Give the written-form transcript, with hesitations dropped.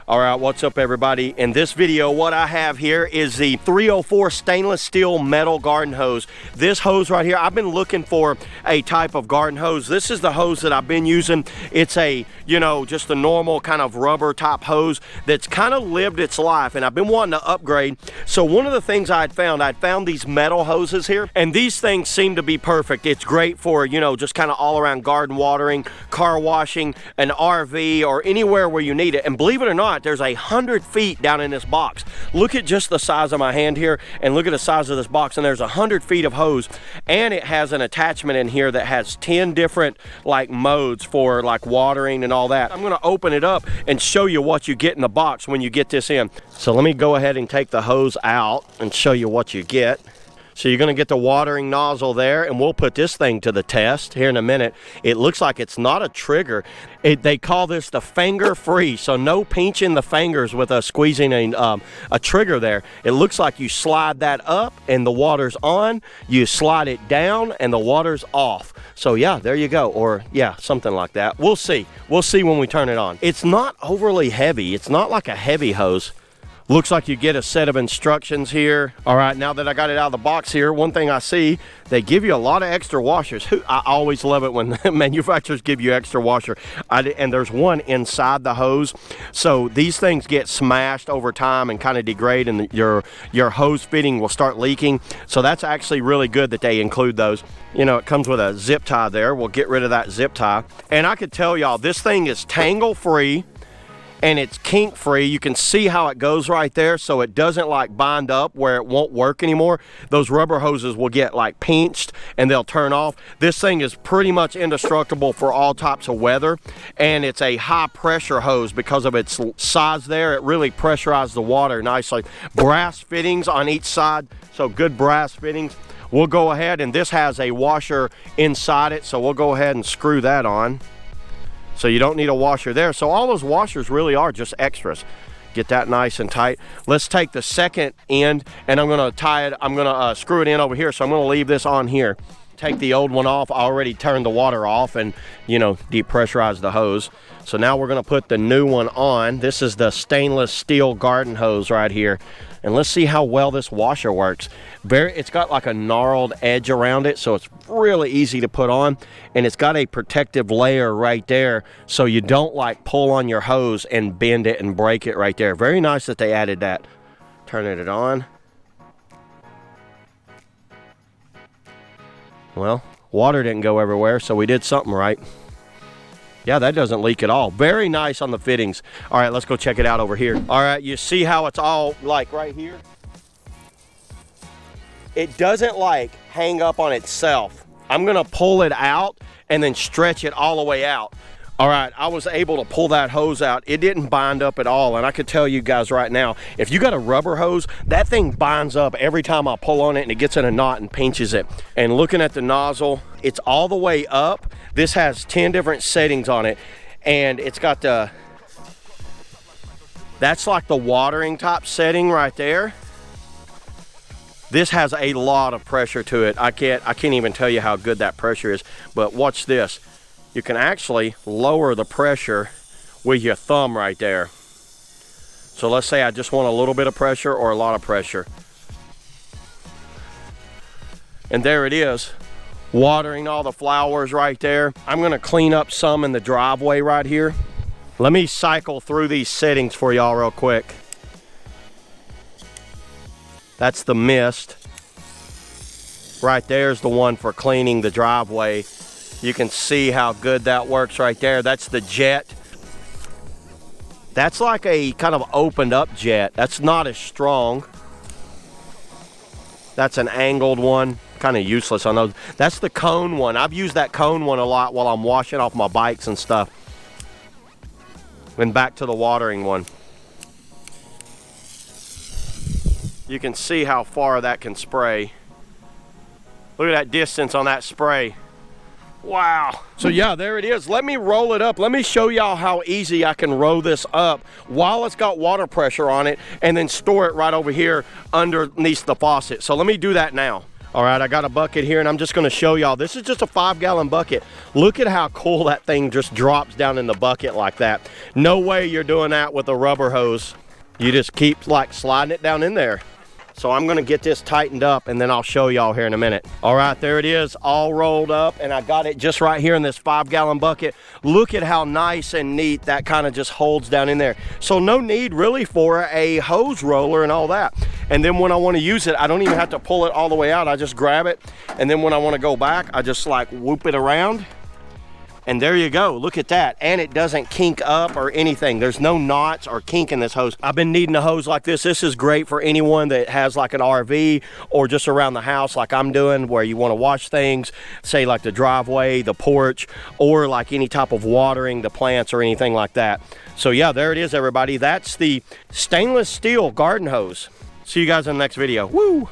All right, what's up everybody? In this video, what I have here is the 304 stainless steel metal garden hose. This hose right here, I've been looking for a type of garden hose. This is the hose that I've been using. It's a, you know, just a normal kind of rubber top hose that's kind of lived its life, and I've been wanting to upgrade. So one of the things I'd found these metal hoses here, and these things seem to be perfect. It's great for, you know, just kind of all around garden watering, car washing, an RV, or anywhere where you need it. And believe it or not, there's 100 feet down in this box. Look at just the size of my hand here, and look at the size of this box, and there's 100 feet of hose. And it has an attachment in here that has 10 different like modes for like watering and all that. I'm gonna open it up and show you what you get in the box when you get this in. So let me go ahead and take the hose out and show you what you get. So you're going to get the watering nozzle there, and we'll put this thing to the test here in a minute. It looks like it's not a trigger. They call this the finger free, so no pinching the fingers with squeezing a trigger there. It looks like you slide that up and the water's on. You slide it down and the water's off. So yeah, there you go. Or yeah, something like that. We'll see. We'll see when we turn it on. It's not overly heavy. It's not like a heavy hose. Looks like you get a set of instructions here. All right, now that I got it out of the box here, one thing I see, they give you a lot of extra washers. I always love it when manufacturers give you extra washer. And there's one inside the hose. So these things get smashed over time and kind of degrade, and your hose fitting will start leaking. So that's actually really good that they include those. You know, it comes with a zip tie there. We'll get rid of that zip tie. And I could tell y'all, this thing is tangle free. And it's kink free. You can see how it goes right there, so it doesn't like bind up where it won't work anymore. Those rubber hoses will get like pinched and they'll turn off. This thing is pretty much indestructible for all types of weather, and it's a high pressure hose because of its size there. It really pressurizes the water nicely. Brass fittings on each side, so good brass fittings. We'll go ahead, and this has a washer inside it, so we'll go ahead and screw that on. So you don't need a washer there. So all those washers really are just extras. Get that nice and tight. Let's take the second end, and I'm gonna tie it, I'm gonna screw it in over here. So I'm gonna leave this on here. Take the old one off. I already turned the water off and, you know, depressurize the hose. So now we're gonna put the new one on. This is the stainless steel garden hose right here. And let's see how well this washer works. It's got like a gnarled edge around it, so it's really easy to put on. And it's got a protective layer right there, so you don't like pull on your hose and bend it and break it right there. Very nice that they added that. Turning it on. Well, water didn't go everywhere, so we did something right. Yeah, that doesn't leak at all. Very nice on the fittings. All right, let's go check it out over here. All right, you see how it's all like right here? It doesn't like hang up on itself. I'm gonna pull it out and then stretch it all the way out. All right, I was able to pull that hose out. It didn't bind up at all, and I could tell you guys right now, if you got a rubber hose, that thing binds up every time I pull on it, and it gets in a knot and pinches it. And looking at the nozzle, it's all the way up. This has 10 different settings on it, and it's got the, that's like the watering top setting right there. This has a lot of pressure to it. I can't even tell you how good that pressure is, but watch this. You can actually lower the pressure with your thumb right there. So let's say I just want a little bit of pressure or a lot of pressure. And there it is, watering all the flowers right there. I'm gonna clean up some in the driveway right here. Let me cycle through these settings for y'all real quick. That's the mist. Right there's the one for cleaning the driveway. You can see how good that works right there. That's the jet. That's like a kind of opened up jet. That's not as strong. That's an angled one. Kind of useless on those. That's the cone one. I've used that cone one a lot while I'm washing off my bikes and stuff. And back to the watering one. You can see how far that can spray. Look at that distance on that spray. Wow. So yeah, there it is. Let me roll it up. Let me show y'all how easy I can roll this up while it's got water pressure on it, and then store it right over here underneath the faucet. So let me do that now. All right, I got a bucket here and I'm just gonna show y'all. This is just a 5-gallon bucket. Look at how cool that thing just drops down in the bucket like that. No way you're doing that with a rubber hose. You just keep like sliding it down in there. So I'm gonna get this tightened up and then I'll show y'all here in a minute. All right, there it is, all rolled up, and I got it just right here in this 5-gallon bucket. Look at how nice and neat that kind of just holds down in there. So no need really for a hose roller and all that. And then when I wanna use it, I don't even have to pull it all the way out. I just grab it, and then when I wanna go back, I just like whoop it around. And there you go, look at that. And it doesn't kink up or anything. There's no knots or kink in this hose. I've been needing a hose like this. This is great for anyone that has like an RV or just around the house like I'm doing, where you wanna wash things, say like the driveway, the porch, or like any type of watering the plants or anything like that. So yeah, there it is, everybody. That's the stainless steel garden hose. See you guys in the next video. Woo!